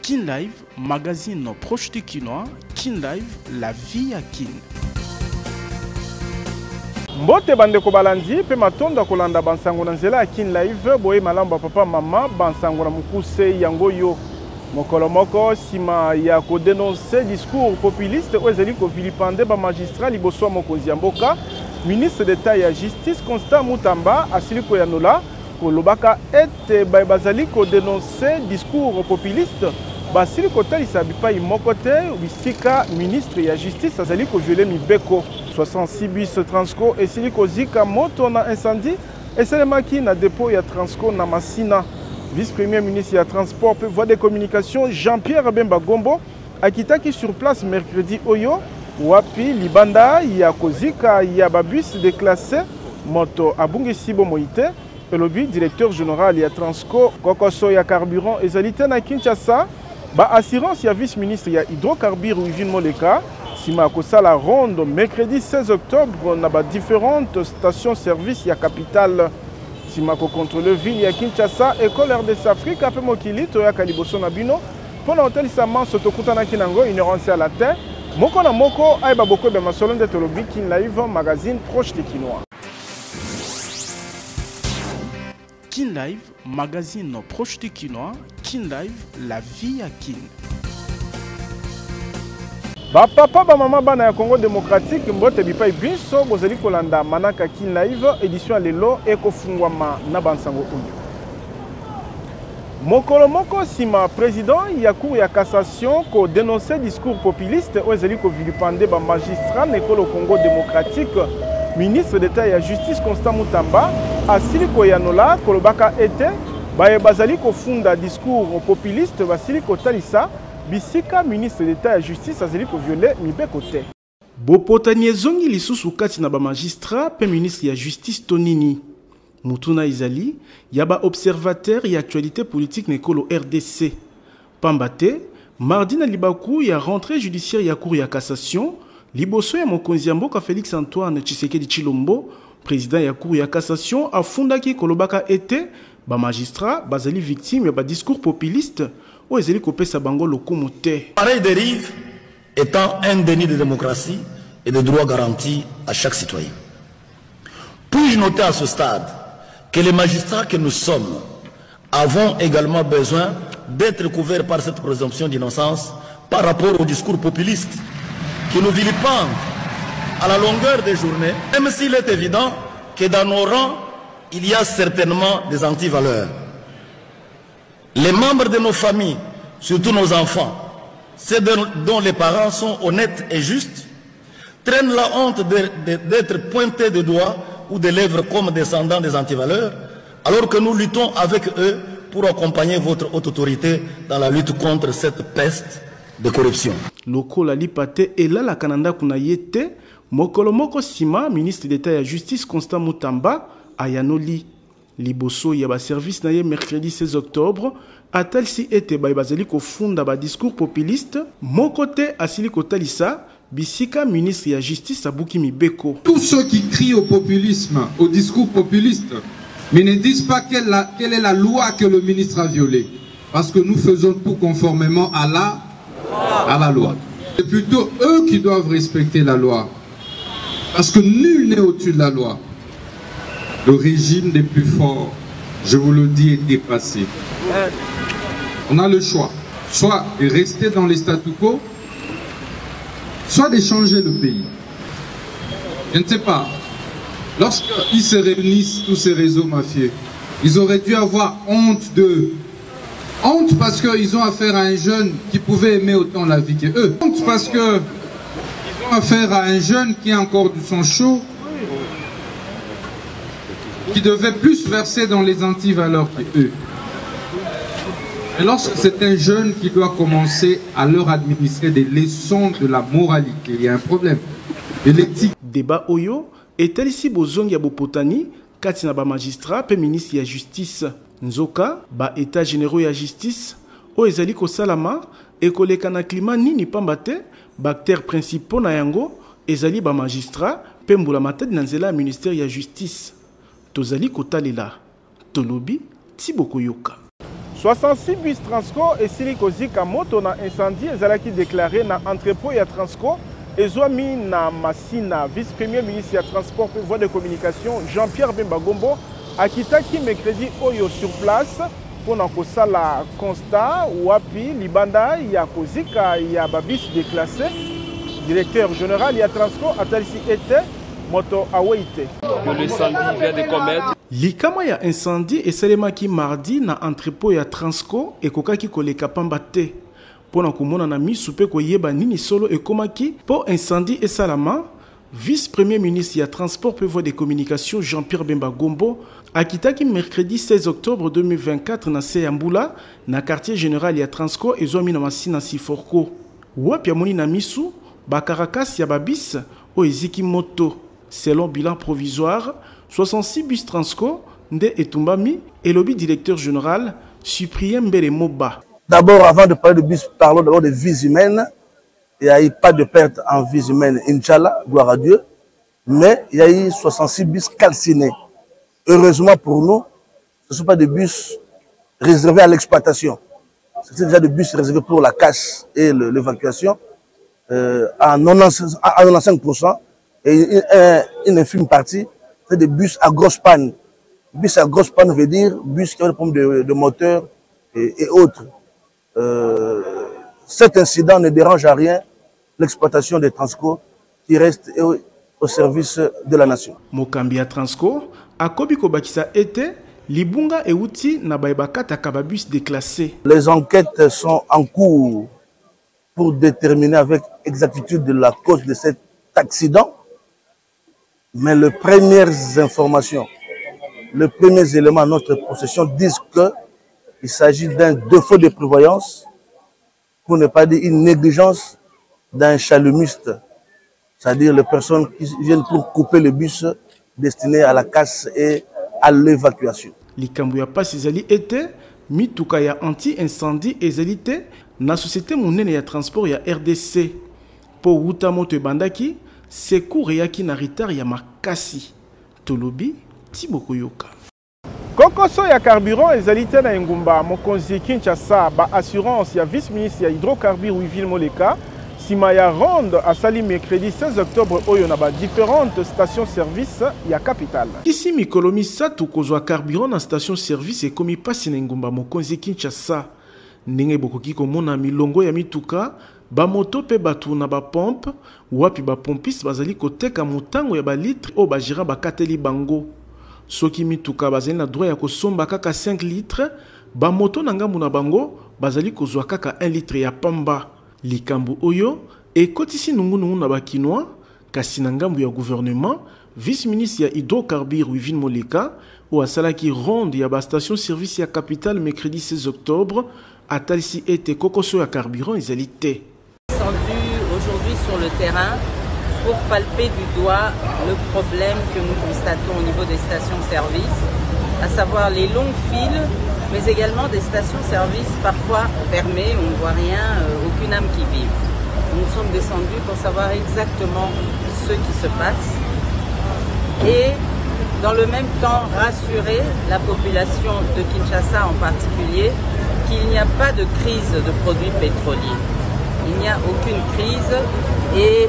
Kin Live, magazine proche de Kinois. Kin Live, la vie à Kin. Mbote bandeko balandi pe matonda kolanda bansango na nzela ya Kin Live boye malamba papa mama bansango na mukuse yango yo mokolo moko sima ya ko dénoncer discours populiste ozeli ko vilipande ba magistrat liboso mokonzi ya mboka ministre d'état ya justice Constant Mutamba asili ko yanola ko lobaka ete bazali ko dénoncer discours populiste basili ko talisa bipai mokote bisika ministre ya justice azali ko violer mibeko 66 bus Transco et Siliko Zika moto na incendie et c'est le maki na dépôt ya Transco na Masina. Vice-premier ministre ya transport et voie de communication Jean-Pierre Bemba Gombo akitaki sur place mercredi oyo wapi libanda ya kozika ya babus déclassé moto abungi sibo moite et le directeur général ya Transco kokoso ya carburant ezalite na Kinshasa ba assurance ya vice-ministre ya hydrocarbures Wivine Moleka Sima la ronde mercredi 16 octobre on a différentes stations-service ya capitale Sima ko contrôle ville ya Kinshasa école RDC Afrique après mokili to ya kaliboso na bino pona hotel sama sotokutana kinango ignorance à la terre moko na moko ayba boko be masolo de tolobi Kin Live magazine proche de Kinois. Kin Live magazine proche de Kinois. Kin Live la vie à Kin. Ba papa ba mama bana ya Congo démocratique mbote bipai biso bozali kolanda manaka Kin Live édition lelo ekofungwama na bansango oyo. Mokolo moko sima président ya cour ya cassation ko dénoncer discours populiste ozali ko vilipande ba magistrat nekolo Congo démocratique ministre d'état ya justice Constant Mutamba asili ko yanola kolobaka ete bazali ko funda discours populiste basili ko talisa bisika ministre d'état ya justice azali ko violer mibeko te. Bopotani ezongi lisusu kati na ba magistrat pe ministre ya justice tonini. Mutuna izali yaba observateur ya actualité politique nekolo RDC. Pambate mardi na libaku ya rentrée judiciaire ya cour ya cassation liboso ya mokonzi ya mboka Félix Antoine Tshisekedi Tshilombo président ya cour ya cassation afundaki kolobaka ete ba magistrat bazali victime ya ba discours populiste. Pareille dérive étant un déni de démocratie et de droits garantis à chaque citoyen. Puis-je noter à ce stade que les magistrats que nous sommes avons également besoin d'être couverts par cette présomption d'innocence par rapport au discours populiste qui nous vilipendent à la longueur des journées, même s'il est évident que dans nos rangs, il y a certainement des antivaleurs. Les membres de nos familles, surtout nos enfants, ceux dont les parents sont honnêtes et justes, traînent la honte d'être pointés de doigts ou de lèvres comme descendants des antivaleurs, alors que nous luttons avec eux pour accompagner votre haute autorité dans la lutte contre cette peste de corruption. Loko la lipate et là la Kananda kunayete, mokolo moko sima, ministre d'État et justice Constant Mutamba, ayanoli. Liboso yaba service na ye mercredi 16 octobre atal si ete bazali ko funda ba discours populiste mon côté asili ko talisa bisika ministre ya justice abuki mibeko. Tous ceux qui crient au populisme, au discours populiste, mais ne disent pas quelle est la loi que le ministre a violée, parce que nous faisons tout conformément à la loi. C'est plutôt eux qui doivent respecter la loi, parce que nul n'est au-dessus de la loi. Le régime des plus forts, je vous le dis, est dépassé. On a le choix, soit de rester dans les statu quo, soit de changer le pays. Je ne sais pas. Lorsqu'ils se réunissent, tous ces réseaux mafieux, ils auraient dû avoir honte d'eux. Honte parce qu'ils ont affaire à un jeune qui pouvait aimer autant la vie qu'eux. Honte parce qu'ils ont affaire à un jeune qui a encore du sang chaud, qui devait plus verser dans les antivaleurs qu'eux. Et lorsque c'est un jeune qui doit commencer à leur administrer des leçons de la moralité, il y a un problème de l'éthique. Débat Oyo est ici bozongi ya bopotani katina ba magistrat pe ministre ya justice nzoka ba état généraux ya justice o ezali ko salama et koleka na climat nini pambate bactères principaux na yango ezali ba magistrat pe mbula matadi na nzela ministère ya justice. Tozali kotalela tolobi tiboko yoka. 66 bus Transco et Silikozika moto na incendie ezalaki déclaré na entrepôt ya Transco ezwami na Masina. Vice-premier ministre ya transport et voie de communication Jean-Pierre Bemba Gombo akitaki mercredi oyo sur place pour kosala constat wapi libanda ya kozika ya babis déclassé. Directeur général ya Transco atalisi ete moto aweite que l'incendie vient de commettre. Likama ya incendie esalemaki mardi na entrepôt ya Transco ekokaki koleka pamba te. Pona komona na misu pe koyeba nini solo ekomaki po incendie esalama. Vice-premier ministre ya transport pe voie de communication Jean-Pierre Bemba Gombo akitaki mercredi 16 octobre 2024 na Seyambula na quartier général ya Transco ezwami na Masina Siforko. Wapi amoni na misu bakarakas ya babis o eziki moto. Selon bilan provisoire, 66 bus Transco nde etumbami et lobby directeur général Cyprien Mbere Moba. D'abord, avant de parler de bus, parlons d'abord de vies humaines. Il n'y a eu pas de perte en vies humaines, Inch'Allah, gloire à Dieu. Mais il y a eu 66 bus calcinés. Heureusement pour nous, ce ne sont pas des bus réservés à l'exploitation. C'est déjà des bus réservés pour la casse et l'évacuation à 95%. Et une infime partie, c'est des bus à grosse panne. Bus à grosse panne veut dire bus qui ont des problèmes de moteur et autres. Cet incident ne dérange à rien l'exploitation des Transco qui reste au service de la nation. Mokambia Transco, akobiko bakisa ete libunga euti na baibakata kababus déclassé. Les enquêtes sont en cours pour déterminer avec exactitude la cause de cet accident. Mais les premières informations, les premiers éléments à notre possession disent qu'il s'agit d'un défaut de prévoyance, pour ne pas dire une négligence d'un chalumiste, c'est-à-dire les personnes qui viennent pour couper le bus destiné à la casse et à l'évacuation. Likambu ya pasi ezali ete mituka ya anti-incendie ezali te na société monene ya transport ya RDC. Po wuta moto ebandaki, secours eyaki na retard ya makasi. Tolobi Tiboko Yoka. Kokoso ya carburant ezali te na engumba mokonzi Kinshasa ba assurance ya vice-ministre ya hydrocarbures Wiville Moleka sima ya ronde asali mercredi 16 octobre oyo na ba différentes stations service ya capitale. Ici mikolo misatu kozwa carburant na station service ekomi pasi na engumba mokonzi Kinshasa. Ndenge bokoki komona milongo ya mituka ba moto pe batu na ba pompe wapi ba pompiste bazali koteka motango ya ba litre o ba jira ba kateli bango. Soki mituka bazali na droit ya kosomba kaka 5 litres, ba moto na ngambu na bango bazali kozwa kaka 1 litre ya pamba. Likambu oyo ekotisi nungu na bakinois kasi na ngambu ya gouvernement, vice-ministre ya hydrocarbures Wivine Moleka o asalaki ronde ya ba station service ya capitale mercredi 16 octobre atalisi ete kokoso ya carburant ezali te. Aujourd'hui sur le terrain pour palper du doigt le problème que nous constatons au niveau des stations-service, à savoir les longues files, mais également des stations-service parfois fermées, on ne voit rien, aucune âme qui vive. Nous sommes descendus pour savoir exactement ce qui se passe et dans le même temps rassurer la population de Kinshasa en particulier qu'il n'y a pas de crise de produits pétroliers. Il n'y a aucune crise et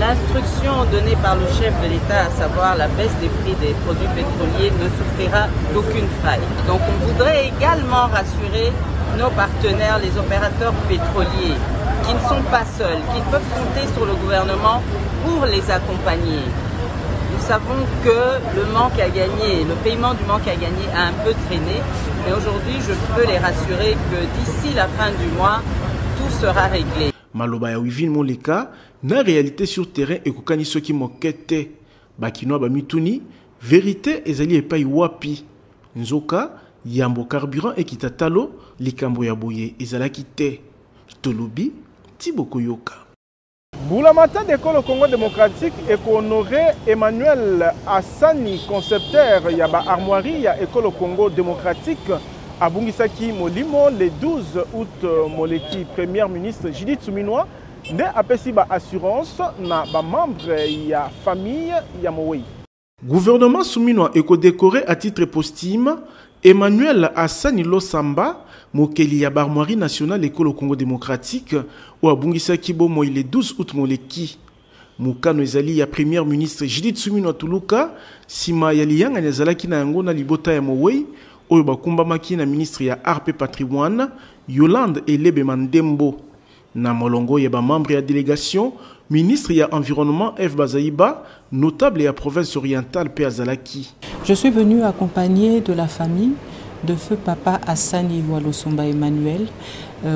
l'instruction donnée par le chef de l'État, à savoir la baisse des prix des produits pétroliers, ne souffrira d'aucune faille. Donc on voudrait également rassurer nos partenaires, les opérateurs pétroliers, qui ne sont pas seuls, qui peuvent compter sur le gouvernement pour les accompagner. Nous savons que le manque à gagner, le paiement du manque à gagner a un peu traîné, mais aujourd'hui je peux les rassurer que d'ici la fin du mois, tout sera réglé. Maloba ya Wivine Moleka, na réalité sur terrain ekokani soki mokete. Bakinoa ba mituni, vérité ezali epai wapi. Nzoka, yambo carburant ekitatalo, likambo ya boye ezalaki te. Tolobi, Tiboko Yoka. Boulamata d'école Congo démocratique et honoré Emmanuel Assani, concepteur yaba armoirie ya école Congo démocratique. Abungisaki Molimo le 12 août moleki premier ministre Judith Suminwa nde apesi ba assurance na ba membre ya famille ya Mowei. Gouvernement Suminwa eko décoré à titre posthume Emmanuel Hassani Losamba, mokeli ya barmoirie nationale école Congo démocratique, ou abungisa kibomo il 12 août moleki. Mukano ezali ya premier ministre Judith Suminwa Tuluka, sima ya liyanga nezalaki na yango na libota ya Mowei, oyo bakumbamaki na ministre ya Art Patrimoine, Yolande Elebe Mandembo. Na molongo ya ba membre ya délégation, ministre ya environnement F Bazaïba, notable ya province orientale Pe Azalaki. Je suis venu accompagné de la famille de feu papa Hassani Losamba Emmanuel,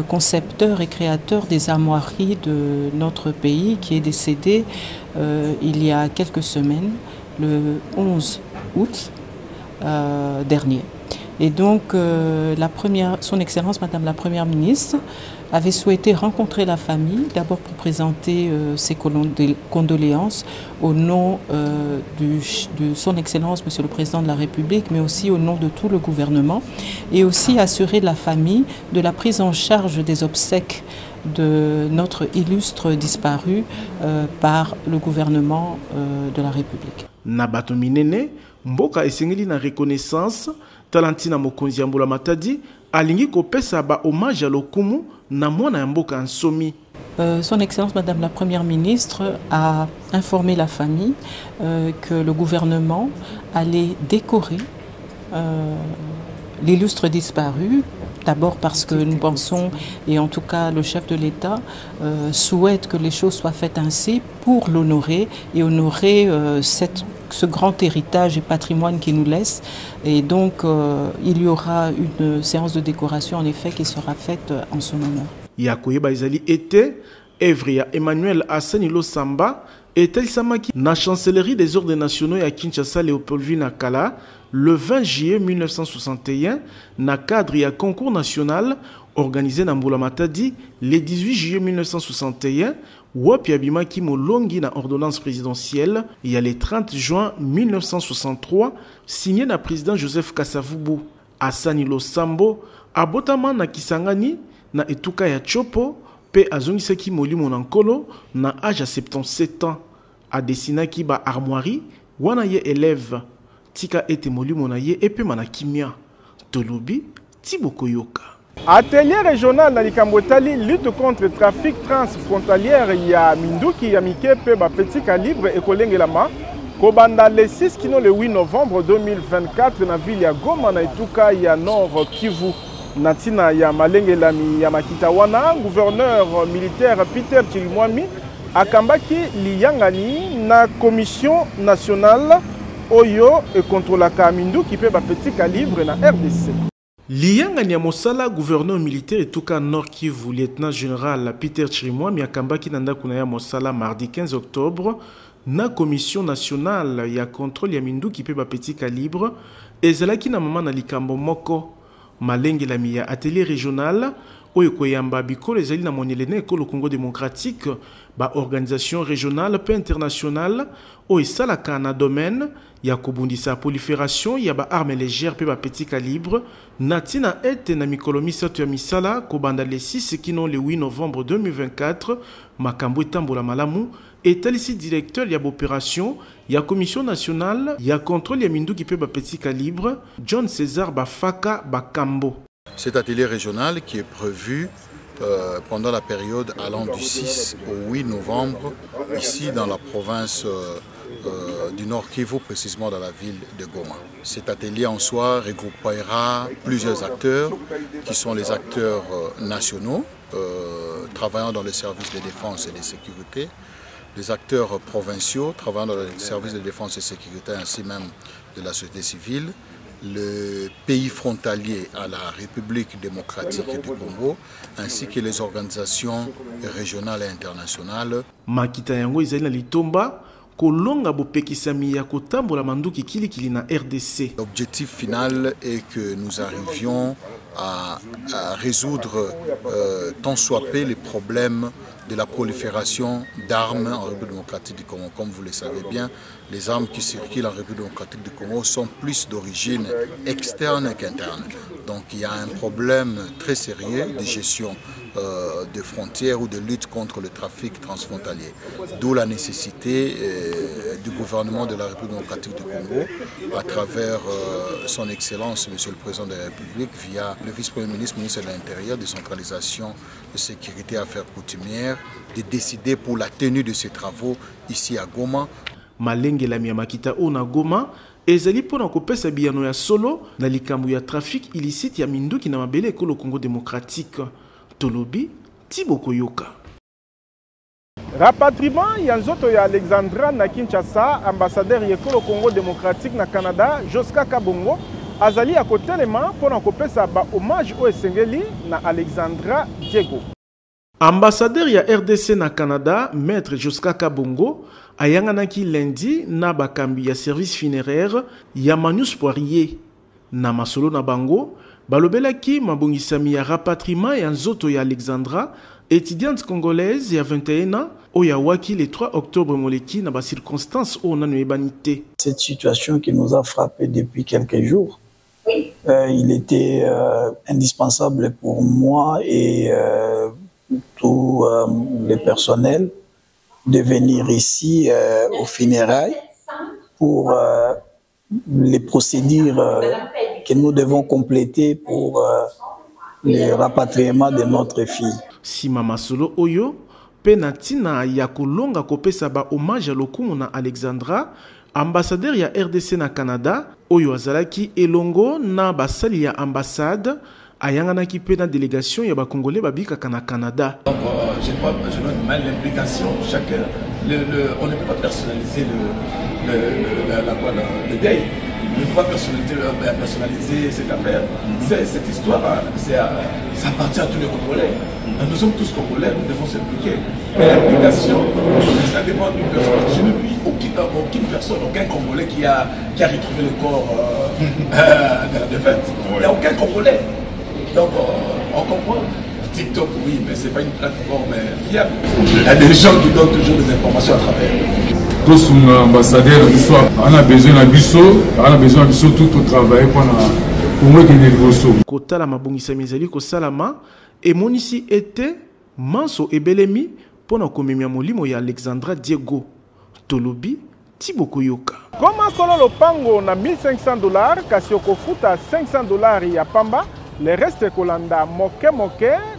concepteur et créateur des armoiries de notre pays, qui est décédé il y a quelques semaines, le 11 août dernier. Et donc, son Excellence, Madame la Première ministre, avait souhaité rencontrer la famille, d'abord pour présenter ses condoléances au nom de son Excellence, Monsieur le Président de la République, mais aussi au nom de tout le gouvernement, et aussi assurer la famille de la prise en charge des obsèques de notre illustre disparu par le gouvernement de la République. Nabato Minene, mboka esengeli na reconnaissance, Talantina Mokonzi Mboula Matadi, alingi kopesa ba hommage à lokumu na mwana ya mboka Nsomi. Son Excellence Madame la Première ministre a informé la famille que le gouvernement allait décorer l'illustre disparu. D'abord parce que nous pensons, et en tout cas le chef de l'État souhaite que les choses soient faites ainsi pour l'honorer et honorer ce grand héritage et patrimoine qu'il nous laisse. Et donc il y aura une séance de décoration en effet qui sera faite en son honneur. Yakoyeba Izali était Evria Emmanuel Hassani Losamba était samaki na chancellerie des ordres nationaux à Kinshasa Léopoldville Kala le 20 juillet 1961 na cadre ya concours national organisé na Mboula Matadi le 18 juillet 1961 wapi abimaki molongi na ordonnance présidentielle il y a le 30 juin 1963 signé na président Joseph Kasavubu. Hassani Losambo abotama na Kisangani na etuka ya Chopo pe azongisaki molimo na nkolo na âge à 77 ans adesinaki ba armoirie wana ye élève tika ete molimo na ye epema na kimia tolobi tibokoyoka. Atelier régional na likambo etali lutte contre le trafic transfrontalière ya minduki ya mike pe ba petit calibre ekolengelama kobanda le 6 kino le 8 novembre 2024 na ville ya Goma na etuka ya Nord Kivu. Natina ya malengelami ya makita wana gouverneur militaire Peter Chirimwami akambaki liyangani na commission nationale oyo e contrôlaka minduki pe ba petit calibre na RDC. Liyangani ya mosala gouverneur militaire etuka Nord Kivu lieutenant général Peter Chirimwami akambaki na ndako na ya mosala mardi 15 octobre na commission nationale ya contrôle ya minduki pe ba petit calibre ezalaki na mama na likambo moko malengelami ya atelier régional oyo koyamba bikolo ezali na monelene ekolo Congo démocratique ba organisation régionale pe internationale oyo esalaka na domaine ya kobundisa prolifération ya ba armes légères pe ba petit calibre natina ete na mikolo misato ya misala kobanda le 6 kino le 8 novembre 2024 makambo etambola malamu etalisi directeur ya opération ya commission nationale ya contrôle ya minduki pe ba petit calibre John César Bafaka Bakambo. Cet atelier régional qui est prévu pendant la période allant du 6 au 8 novembre ici dans la province du Nord Kivu, précisément dans la ville de Goma. Cet atelier en soi regroupera plusieurs acteurs qui sont les acteurs nationaux travaillant dans les services de défense et de sécurité, les acteurs provinciaux travaillant dans les services de défense et sécurité ainsi même de la société civile, le pays frontalier à la République démocratique du Congo, ainsi que les organisations régionales et internationales. Makita yango izali na litomba kolonga bopekisami ya kotambola manduki kilikili na RDC. L'objectif final est que nous arrivions à résoudre tant soit peu les problèmes de la prolifération d'armes en République démocratique du Congo. Comme vous le savez bien, les armes qui circulent en République démocratique du Congo sont plus d'origine externe qu'interne. Donc il y a un problème très sérieux de gestion de frontières ou de lutte contre le trafic transfrontalier. D'où la nécessité du gouvernement de la République démocratique du Congo, à travers son Excellence, Monsieur le Président de la République, via le vice-premier ministre, ministre de l'Intérieur, décentralisation, de sécurité et affaires coutumières, de décider pour la tenue de ces travaux ici à Goma. Malenge la Miamakita o na Goma, ezali pona kopesa biyano ya solo na likambo ya trafic illicite ya minduki na mabele ekolo Congo démocratique. Tolobi Tiboko Yoka. Rapatriement ya nzoto ya Alexandra na Kinshasa, ambassadeur yekolo Congo démocratique na Canada, Joska Kabongo, azali ya kotelema pona kopesa ba hommage o esengeli na Alexandra Diego. Ambassadeur ya RDC na Canada, Maître Joska Kabongo, ayanganaki lundi na bakambi ya service funéraire ya Manus Poirier na masolo na bango, balobelaki mabongisami ya rapatriement ya nzoto ya Alexandra, étudiante congolaise ya 21 ans, oyawaki le 3 octobre moleki na ba circonstances o nanu ebanité. Cette situation qui nous a frappé depuis quelques jours, il était indispensable pour moi et tout le personnel de venir ici aux funérailles pour les procédures que nous devons compléter pour le rapatriement de notre fille. Si Mama Solo Oyo, penatina ya kolonga kopesa ba hommage à lokumu na Alexandra, ambassadeur ya RDC na Canada, Oyo azalaki elongo na basali ya ambassade, ayanganaki pe na délégation ya ba Congolais babika na Canada. Donc je note mal l'implication, chacun, on ne peut pas personnaliser le deuil. On ne peut pas personnaliser cette affaire. Cette histoire, ça appartient à tous les Congolais. Nous sommes tous Congolais, nous devons s'impliquer. Mais l'implication, ça dépend d'une personne. Je ne vis aucune personne, aucun Congolais qui a retrouvé le corps de la défaite. Il n'y a aucun Congolais. Donc on comprend. TikTok, oui, mais ce n'est pas une plateforme fiable. Il y a des gens qui donnent toujours des informations à travers. Tous les ambassadeurs, on a besoin de tout pour travailler pour moi qui est négocié. Kotala mabongisa mizali ko salama et monisi était manso ebelemi pona komemia molimo ya Alexandra Diego. Tolobi Tiboko Yoka. Koma kololo pango na $1,500 kasi okofuta $500 ya pamba. Le reste kolanda moke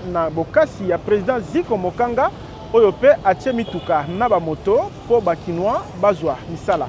na bokasi ya président Ziko Mokanga oyo pe atie mituka na ba moto po bakinois bazwa misala.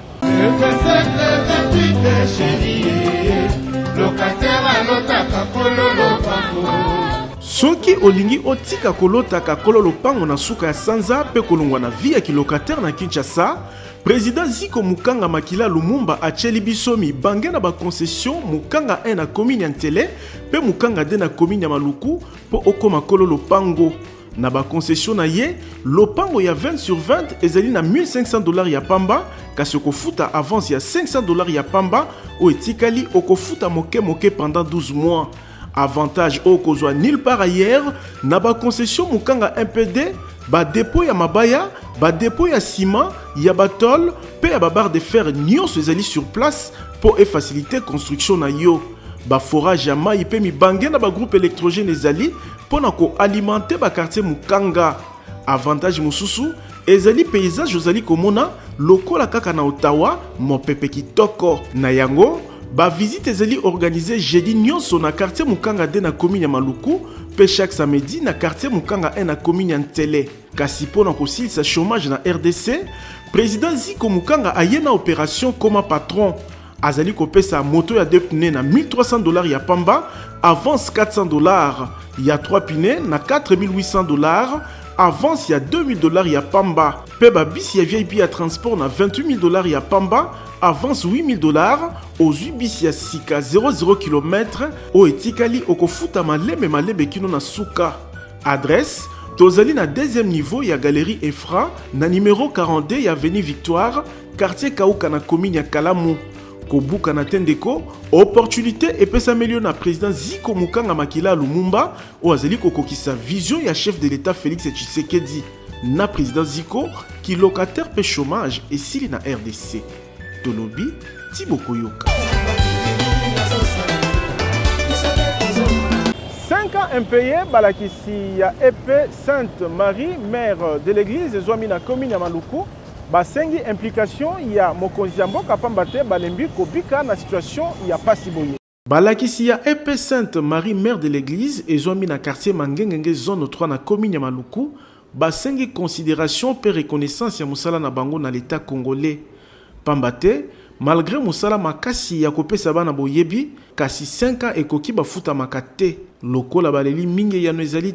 Soki olingi otika kolotaka kololo pango na suka ya sanza pe kolongwa na vie ya kilocataire na Kinshasa, président Ziko Mukanga Makila Lumumba acheli bisomi bange na ba concession Mukanga 1 na commune ya Ntele pe Mukanga 2 na commune ya Maluku po okoma kololo pango na ba concession na ye lopango ya 20/20 ezali na $1,500 ya pamba kasi okofuta avance ya $500 ya pamba o etikali okofuta moke pendant 12 mois. Avantage au kozwa nulle part ailleurs na ba concession Mukanga 1PD ba dépôt ya mabaya ba dépôt ya ciment ya batol pe ya ba barre de fer nyonso ezali sur place pour faciliter construction na yo ba forage ya mai pe mibange na ba groupe électrogène ezali pona ko alimenter ba quartier Mukanga. Avantage mususu ezali paysage ozali komona lokola kaka na Ottawa mopepe kitoko na yango. Ba visite ezali organisée jeudi nyonso na quartier Mukanga 2 na commune ya Maluku pe chaque samedi na quartier Mukanga 1 na commune ya Ntele. Kasi pona kosilisa chômage na RDC, président Ziko Mukanga aye na opération comme patron. Azali kopesa moto ya 2 pneus na $1,300 ya pamba, avance $400 ya 3 pneus na $4,800, avance ya $2,000 ya pamba. Pe ba bisi ya VIP ya transport na $28,000 ya pamba, avance $8,000 aux 8 bis ya sika 00 km o etikali okofuta malebe kino na suka. Adresse tozali na deuxième niveau ya galerie Efra na numéro 42 ya avenue Victoire, quartier Kauka na commune ya Kalamu. Kobuka na tendeko, opportunité epesa melio na président Ziko Mukanga Makila Lumumba o azali kokokisa vision ya chef de l'État Félix Tshisekedi na président Ziko qui locataire pe chômage et sili na RDC. Tolobi Tiboko Yoka. 5 ans impayé balakisi ya EP Sainte Marie, mère de l'église ezwami na commune ya Maluku, basengi implication ya mokonzi ya mboka pamba te balembi kobika na situation ya pasi boye. Balakisi ya EP Sainte Marie, mère de l'église ezwami na quartier Mangengenge zone 3 na commune ya Maluku, basengi considération pe reconnaissance ya musala na bango na l'état congolais. Pamba te malgré musala makasi ya kopesa bana boyebi, kasi 5 ans ekoki bafuta makate. Lokola baleli mingi ya ezali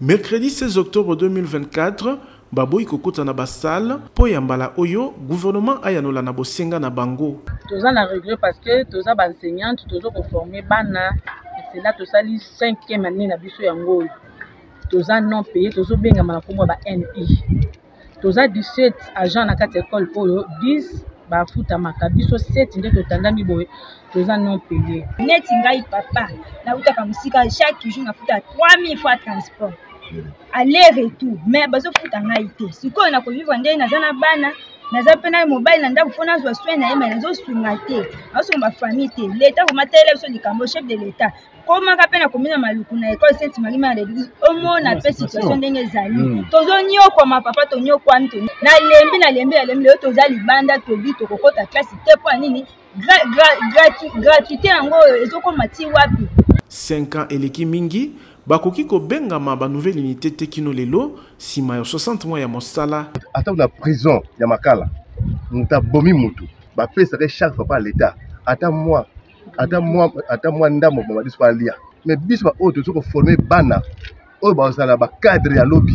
mercredi 16 octobre 2024, baboyi kokota na basale po ya mbala oyo gouvernement ayanola na bosenga na bango. Toza na regret parce que toza ba enseignante tozo ko former bana, c'est là to sali 5e année na biso yango. Toza non payé, tozo benga na kombo ba NI. Toza 17 agents na kati école oyo 10 ba futa makabiso 7 nde totandami boye toza non payé. Neti ngai papa na utaka musika chaque jour na futa 3000 fois transport. Aller retour mais bazo futa ngai te. Siko na ko vivre ndenge naza na bana naza pena mobile na ndako fona zo soin na yema nazo swinga te. Aso ma famille te. L'état ko matele so likambo chef de l'état. Comment ka pena komina Maluku na école Sainte Marie Mère de l'église au moins na pe situation ndenge zali. Tozo nyo kwa ma papa to nyo kwa nto. Na lembi toza libanda to bi to kokota classe te po nini gratuité yango ezoko mati wapi. 5 ans eleki mingi bakoki ko bengama ba nouvelle unité tekino lelo sima ya 60 mois ya mosala. Ata na prison ya makala muta bomi mutu ba pesa chaque fois par l'état ata moi ndamo ba diso lia mais biso ba auto soko former bana o ba sala ba cadre ya lobby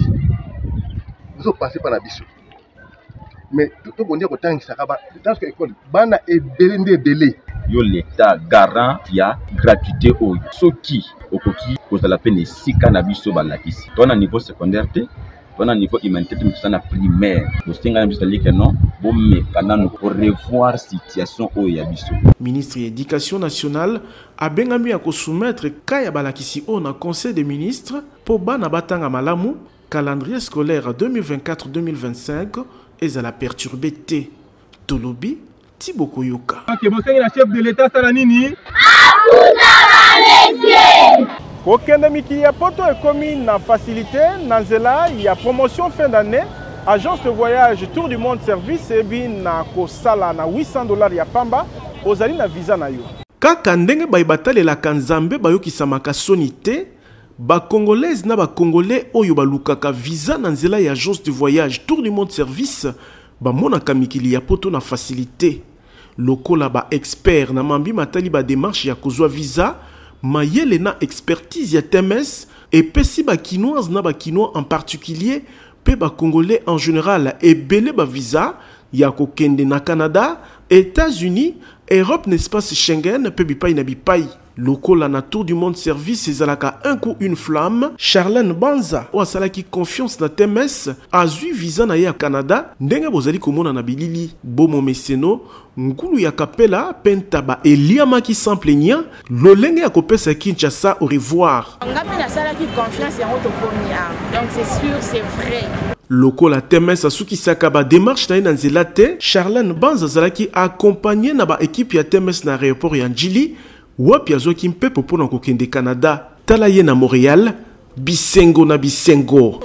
zo passer par la biso mais tout bon dire ko tangisa ka ba dans que école bana ebele yo l'état garant ya gratuité o soki okoki kozala pene sika na biso balakisi to na niveau secondaire te to na niveau humanité te na primaire bosinga na biso like non bomeka nanu pour revoir situation o ya biso. Ministre de l'Éducation nationale a bengami ko soumettre kaya balakisi o na conseil des ministres po bana batanga malamu calendrier scolaire 2024-2025 ezala perturbé te. Tolobi Thibaut Koyoka. La chef de l'État Salanini. Kokende mikili ya poto ekomi na facilité na nzela ya promotion fin d'année. Agence de voyage Tour du Monde Service ebi na kosala na $800 ya pamba ozali na visa na yo. Kaka ndenge bayibatalela Nzambe bayokisamaka soni te, ba congolaise na ba congolais oyo balukaka visa na nzela ya agence de voyage Tour du Monde Service bamonaka mikili ya poto na facilité. Lokola ba expert na mambi matali ba démarche ya kozwa visa, mayele na expertise ya TMS et pesi ba kinoise na ba kinois en particulier pe ba congolais en général et belé ba visa ya kokende na Canada, États-Unis, Europe n'espace Schengen pe bipai na bipai. Lokola na Tour du Monde Service ezalaka un coup une flamme. Charlène Banza o asalaki confiance na TMS azui visa na ye ya Canada ndenge bozali komona na bilili bomo meseno ngulu ya kapela pentaba eliamaki sans plaignant lolenge ya kopesa Kinshasa au revoir. Ngapi na salaki confiance ya moto pomia donc c'est sûr c'est vrai. Lokola TMS asukisaka ba démarche na na nzela te, Charlène Banza azalaki accompagné na ba équipe ya TMS na aéroport ya Njili wapi azoki mpepo pona kokende Canada. Tala ye na Montréal, bisengo na bisengo.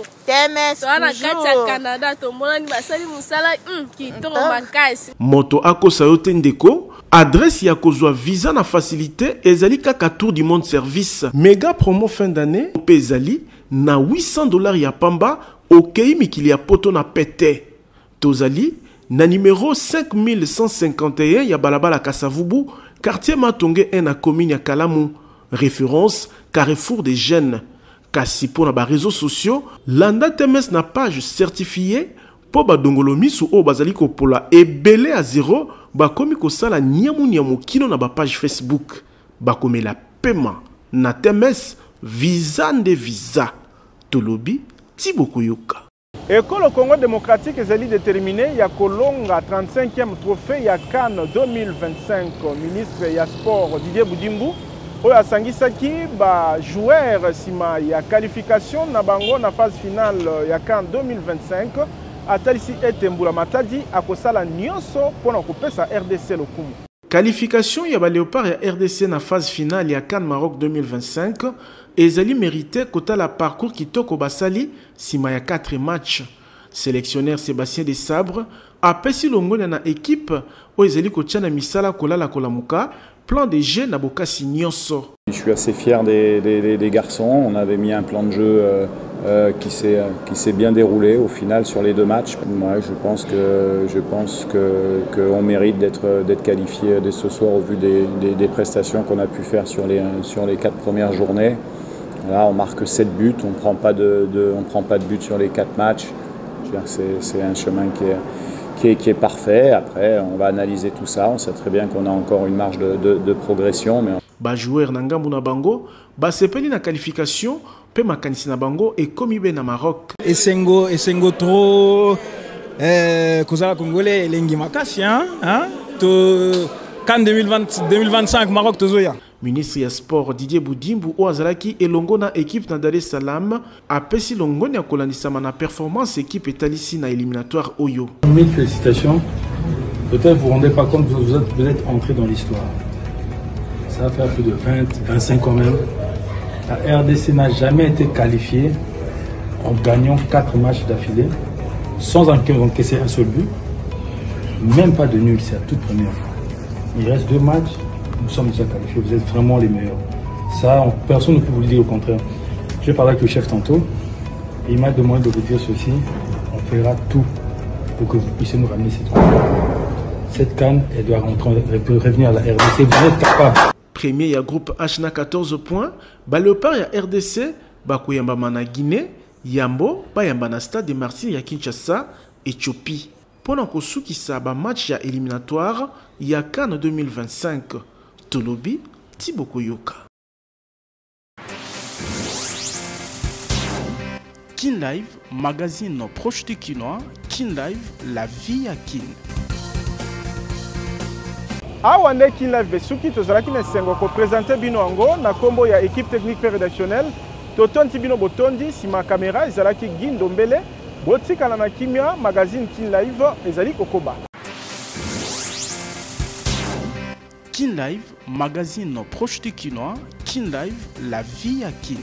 Moto akosa yo te ndeko, adresse ya kozwa visa na facilité ezali kaka Tour du Monde Service. Méga promo fin d'année ezali na $800 ya pamba okei mikili ya poto na pete. Tozali na numéro 5151 ya balabala Kasavubu, quartier Matonge 1 na commune ya Kalamu. Référence Carrefour des Jeunes. Kasi pour na réseaux sociaux, landa TMS na page certifiée po badongolo misu o bazali ko pola ebele à 0 bakomi ko sala nyamu kino na ba page Facebook. Bakomela paiement na TMS visa nde visa. Tolobi Thibaut Koyoka. École Congo démocratique ezali déterminé ya kolonga 35e trophée ya Cannes 2025. Ministre ya sport Didier Boudimbu oyo asangisaki ba joueur sima ya qualification na bango na phase finale ya Cannes 2025 atalisi ete Mbula Matadi akosala nyonso pona kopesa RDC lokumu. Qualification ya ba Léopard ya RDC na phase finale ya CAN Maroc 2025 ezali mérité kota la parcours kitoko basali sima ya 4 matchs. Sélectionneur Sébastien Desabre a pesi longona na équipe o ezali kotiana misala kolala kolamuka plan de jeu na bokasi nyonso. Je suis assez fier des garçons. On avait mis un plan de jeu qui s'est bien déroulé au final sur les 2 matchs. Moi, je pense qu'on mérite d'être qualifié dès ce soir au vu des prestations qu'on a pu faire sur les 4 premières journées. Là, on marque 7 buts, on ne prend pas de but sur les 4 matchs. C'est un chemin qui est parfait. Après, on va analyser tout ça. On sait très bien qu'on a encore une marge de progression. Mais joueur Nangambu na bango, sepeli na qualification, pe makanisi na bango et komi be na Maroc. Esengo trop kozala congolais elengi makasi hein to CAN 2025 Maroc tozoya. Ministre ya sport Didier Boudimbu o azalaki elongo na équipe na Dar es Salaam apesi longoni ya kolandisama na performance équipe etalisi na éliminatoire oyo. Mille félicitations. Peut-être vous ne vous rendez pas compte, vous êtes entré dans l'histoire. Ça va faire plus de 25 ans même. La RDC n'a jamais été qualifiée en gagnant 4 matchs d'affilée, sans encaisser un seul but. Même pas de nul, c'est la toute première fois. Il reste 2 matchs, nous sommes déjà qualifiés, vous êtes vraiment les meilleurs. Ça, personne ne peut vous le dire au contraire. J'ai parlé avec le chef tantôt, et il m'a demandé de vous dire ceci, on fera tout pour que vous puissiez nous ramener cette CAN. Cette CAN, elle doit revenir à la RDC, vous êtes capable. Premier ya groupe H na 14 points, ba Léopard ya RDC, ba koyamba na Guinée, Yambo, ba yamba na Stade de Martyrs ya Kinshasa, Éthiopie. Pendant kosukisa ba match ya éliminatoire ya CAN 2025, Tolobi, Thibaut Koyoka. Kin Live, magazine proche du Kinois, Kin Live, la vie à Kin. Awa nde Kin Live suki tozalaki na sengo ko présenter bino ango na kombo ya équipe technique rédactionnelle totonti bino botondi sima caméra ezalaki Gindo Mbele botikala na kimia magazine Kin Live ezali kokoba. Kin Live, magazine proche du Kinois, Kin Live, la vie à Kin.